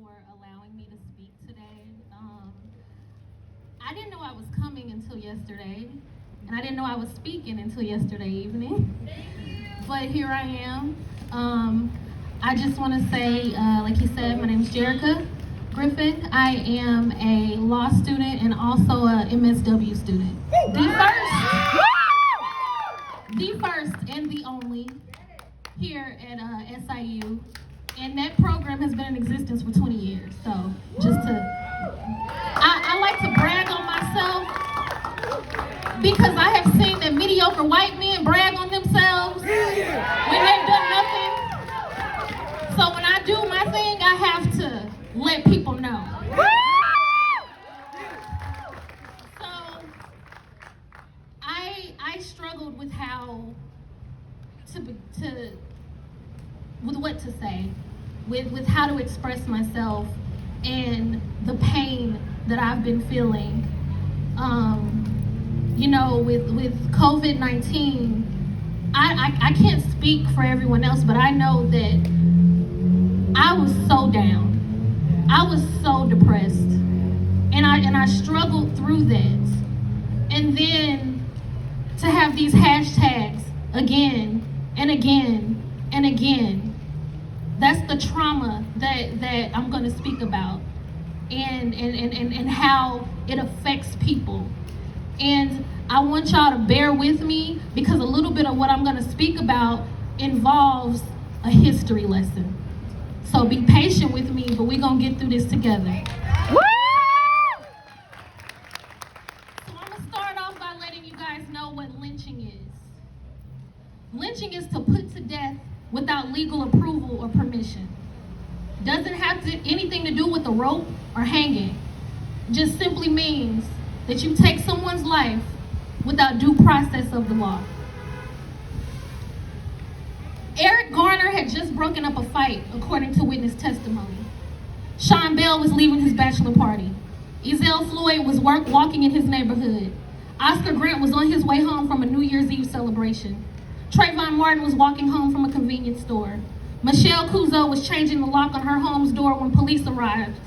for allowing me to speak today. I didn't know I was coming until yesterday, and I didn't know I was speaking until yesterday evening. But here I am. I just want to say, like he said, my name is Jerica Griffin. I am a law student and also a MSW student. The first and the only here at SIU. And that program has been in existence for 20 years. So I like to brag on myself because I have seen that mediocre white men brag on themselves when they've done nothing. So when I do my thing, I have to let people know. So I struggled with with what to say, with how to express myself and the pain that I've been feeling. With COVID-19, I can't speak for everyone else, but I know that I was so down. I was so depressed. And I struggled through that. And then to have these hashtags again and again and again, that's the trauma that I'm going to speak about and how it affects people. And I want y'all to bear with me because a little bit of what I'm going to speak about involves a history lesson. So be patient with me, but we're going to get through this together. Woo! So I'm going to start off by letting you guys know what lynching is. Lynching is to put to death without legal approval or permission. Doesn't have anything to do with a rope or hanging. Just simply means that you take someone's life without due process of the law. Eric Garner had just broken up a fight, according to witness testimony. Sean Bell was leaving his bachelor party. Ezell Floyd was walking in his neighborhood. Oscar Grant was on his way home from a New Year's Eve celebration. Trayvon Martin was walking home from a convenience store. Michelle Kuzo was changing the lock on her home's door when police arrived.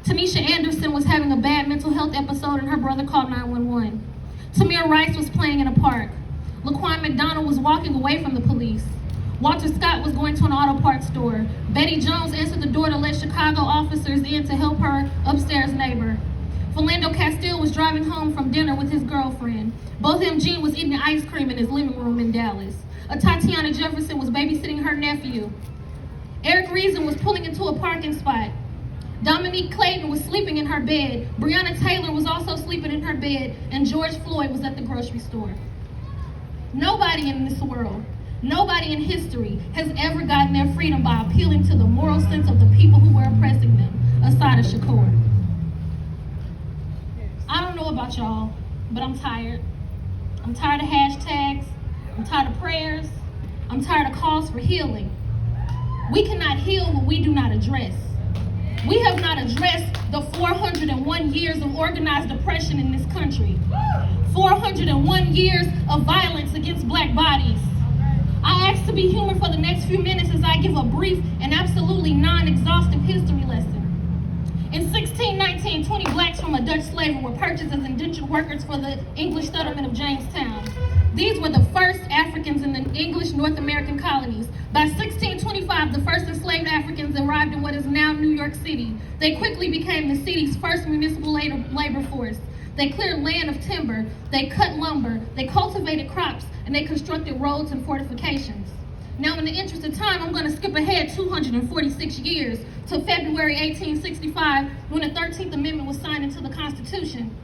Tanisha Anderson was having a bad mental health episode and her brother called 911. Tamir Rice was playing in a park. Laquan McDonald was walking away from the police. Walter Scott was going to an auto parts store. Betty Jones answered the door to let Chicago officers in to help her upstairs neighbor. Philando Castile was driving home from dinner with his girlfriend. Botham Jean was eating ice cream in his living room in Dallas. Tatiana Jefferson was babysitting her nephew. Eric Reason was pulling into a parking spot. Dominique Clayton was sleeping in her bed. Breonna Taylor was also sleeping in her bed, and George Floyd was at the grocery store. Nobody in this world, nobody in history has ever gotten their freedom by appealing to the moral sense of the people who were oppressing them, Assata Shakur. I don't know about y'all, but I'm tired. I'm tired of hashtags. I'm tired of prayers. I'm tired of calls for healing. We cannot heal what we do not address. We have not addressed the 401 years of organized oppression in this country. 401 years of violence against black bodies. I ask to be human for the next few minutes as I give a brief and absolutely non-exhaustive history lesson. In 1619, 20 blacks from a Dutch slaver were purchased as indentured workers for the English settlement of Jamestown. These were the first Africans in the English North American colonies. By 1625, the first enslaved Africans arrived in what is now New York City. They quickly became the city's first municipal labor force. They cleared land of timber, they cut lumber, they cultivated crops, and they constructed roads and fortifications. Now, in the interest of time, I'm going to skip ahead 246 years to February 1865, when the 13th Amendment was signed into the Constitution.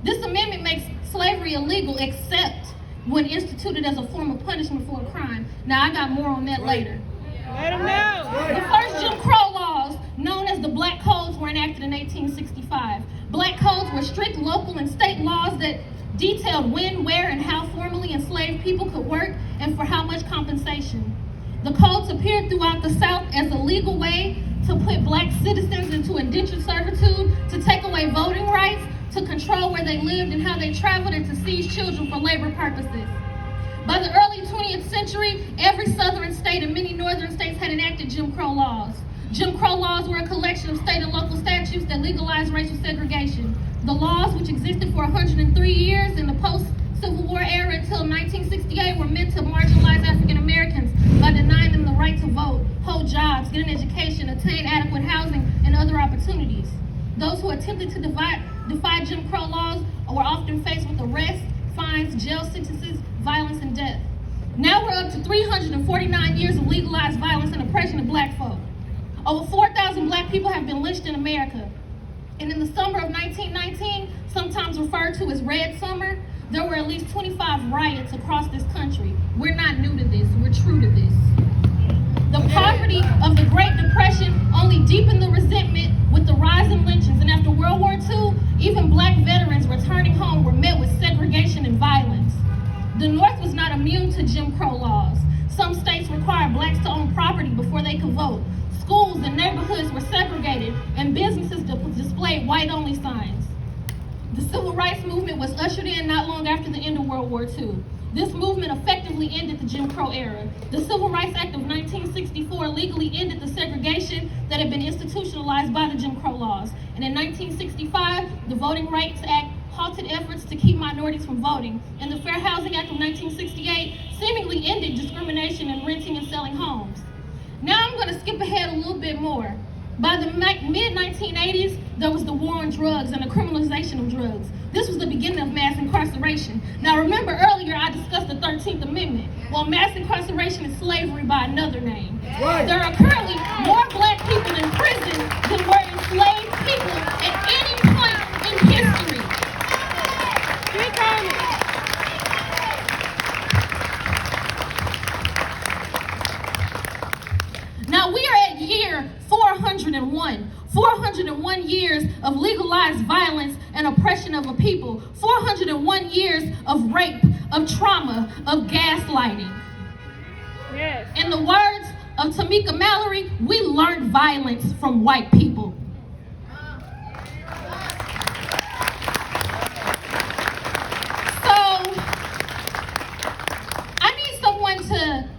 This amendment makes slavery illegal except when instituted as a form of punishment for a crime. Now, I got more on that later. Let them know. The first Jim Crow laws, known as the Black Codes, were enacted in 1865. Black Codes were strict local and state laws that detailed when, where, and how formerly enslaved people could work and for how much compensation. The codes appeared throughout the South as a legal way to put black citizens into indentured servitude, to take away voting rights, to control where they lived and how they traveled, and to seize children for labor purposes. By the early 20th century, every southern state and many northern states had enacted Jim Crow laws. Jim Crow laws laws were a collection of state and local statutes that legalized racial segregation. The laws, which existed for 103 years in the post-Civil War era until 1968, were meant to marginalize African Americans by denying them the right to vote, hold jobs, get an education, attain adequate housing, and other opportunities. Those who attempted to defy Jim Crow laws were often faced with arrest, fines, jail sentences, violence, and death. Now we're up to 349 years of legalized violence and oppression of black folk. Over 4,000 black people have been lynched in America. And in the summer of 1919, sometimes referred to as Red Summer, there were at least 25 riots across this country. We're not new to this, we're true to this. The poverty of the Great Depression only deepened the resentment with the rise in lynchings, and after World War II, even black veterans returning home were met with segregation and violence. The North was not immune to Jim Crow laws. Some states required blacks to own property before they could vote. Schools and neighborhoods were segregated, and businesses displayed white-only signs. The Civil Rights Movement was ushered in not long after the end of World War II. This movement effectively ended the Jim Crow era. The Civil Rights Act of 1964 legally ended the segregation that had been institutionalized by the Jim Crow laws. And in 1965, the Voting Rights Act halted efforts to keep minorities from voting, and the Fair Housing Act of 1968 seemingly ended discrimination in renting and selling homes. Now I'm going to skip ahead a little bit more. By the mid-1980s, there was the war on drugs and the criminalization of drugs. This was the beginning of mass incarceration. Now remember earlier I discussed the 13th Amendment. Well, mass incarceration is slavery by another name. Right. There are currently more black people in prison than were enslaved people at any point in history. Now we are at year 401. 401 years of legalized violence and oppression of a people. 401 years of rape, of trauma, of gaslighting. Yes. In the words of Tamika Mallory, we learned violence from white people. So, I need someone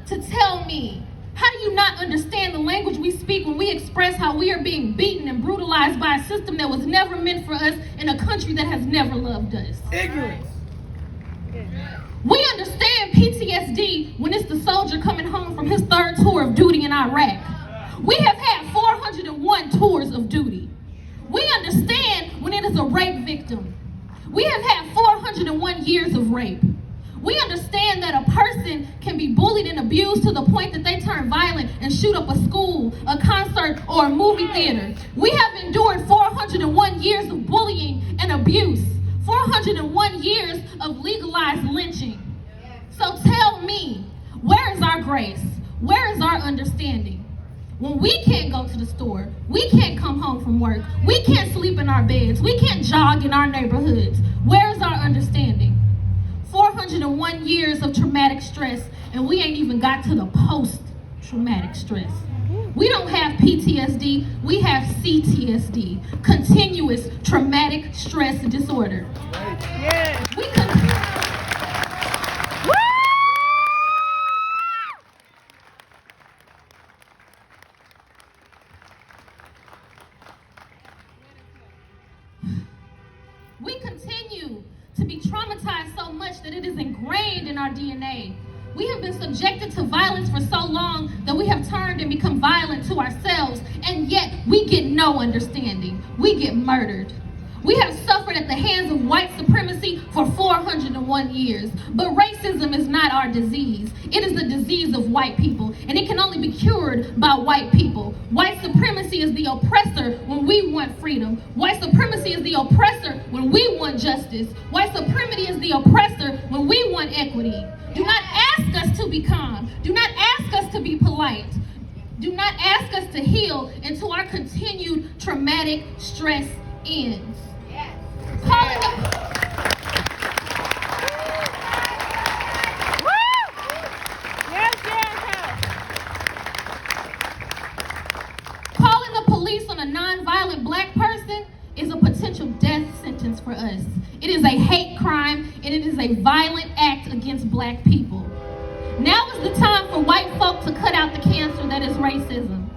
to tell me, how do you not understand the language we speak when we express how we are being beaten and brutalized by a system that was never meant for us in a country that has never loved us? Ignorance. We understand PTSD when it's the soldier coming home from his third tour of duty in Iraq. We have had 401 tours of duty. We understand when it is a rape victim. We have had 401 years of rape. We understand that a person can be bullied and abused to the point that they turn violent and shoot up a school, a concert, or a movie theater. We have endured 401 years of bullying and abuse, 401 years of legalized lynching. So tell me, where is our grace? Where is our understanding? When we can't go to the store, we can't come home from work, we can't sleep in our beds, we can't jog in our neighborhoods, where is our understanding? 401 years of traumatic stress, and we ain't even got to the post-traumatic stress. We don't have PTSD, we have CTSD, continuous traumatic stress disorder. Yes. We continue to be traumatized so much that it is ingrained in our DNA. We have been subjected to violence for so long that we have turned and become violent to ourselves, and yet we get no understanding. We get murdered. We have suffered at the hands of white supremacy for 401 years, but racism is not our disease. It is the disease of white people, and it can only be cured by white people. White supremacy is the oppressor when we want freedom. White supremacy is the oppressor when we want justice. White supremacy is the oppressor when we want equity. Do not ask us to be calm. Do not ask us to be polite. Do not ask us to heal until our continued traumatic stress ends. Calling the police on a non-violent black person is a potential death sentence for us. It is a hate crime, and it is a violent act against black people. Now is the time for white folk to cut out the cancer that is racism.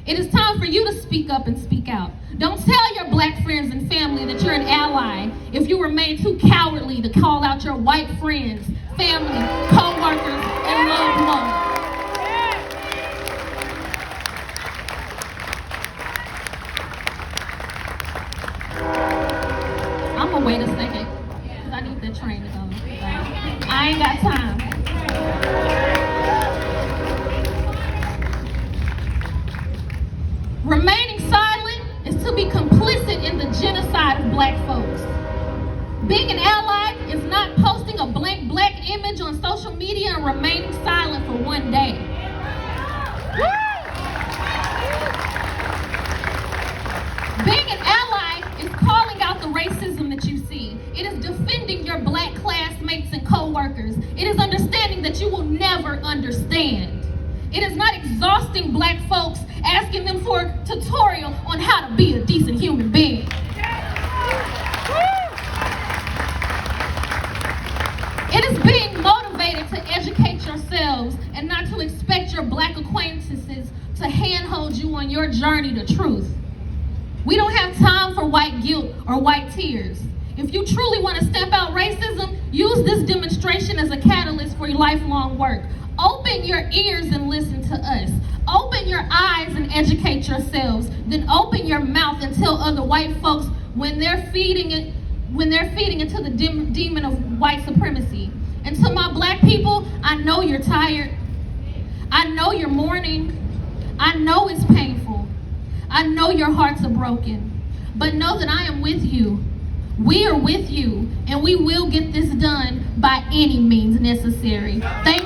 It is time for you to speak up and speak out. Don't tell your black friends and family that you're an ally if you remain too cowardly to call out your white friends, family, co-workers, and loved ones. I'm gonna wait a second because I need that train to go. I ain't got time. Remaining silent is to be complicit in the genocide of black folks. Being an ally is not posting a blank black image on social media and remaining silent for one day. Being an ally is calling out the racism that you see. It is defending your black classmates and co-workers. It is understanding that you will never understand. It is not exhausting black folks asking them for a tutorial on how to be a decent human being. It is being motivated to educate yourselves and not to expect your black acquaintances to handhold you on your journey to truth. We don't have time for white guilt or white tears. If you truly want to stamp out racism, use this demonstration as a catalyst for your lifelong work. Open your ears and listen to us. Open your eyes and educate yourselves. Then open your mouth and tell other white folks when they're feeding into the demon of white supremacy. And to my black people, I know you're tired. I know you're mourning. I know it's painful. I know your hearts are broken. But know that I am with you. We are with you, and we will get this done by any means necessary. Thank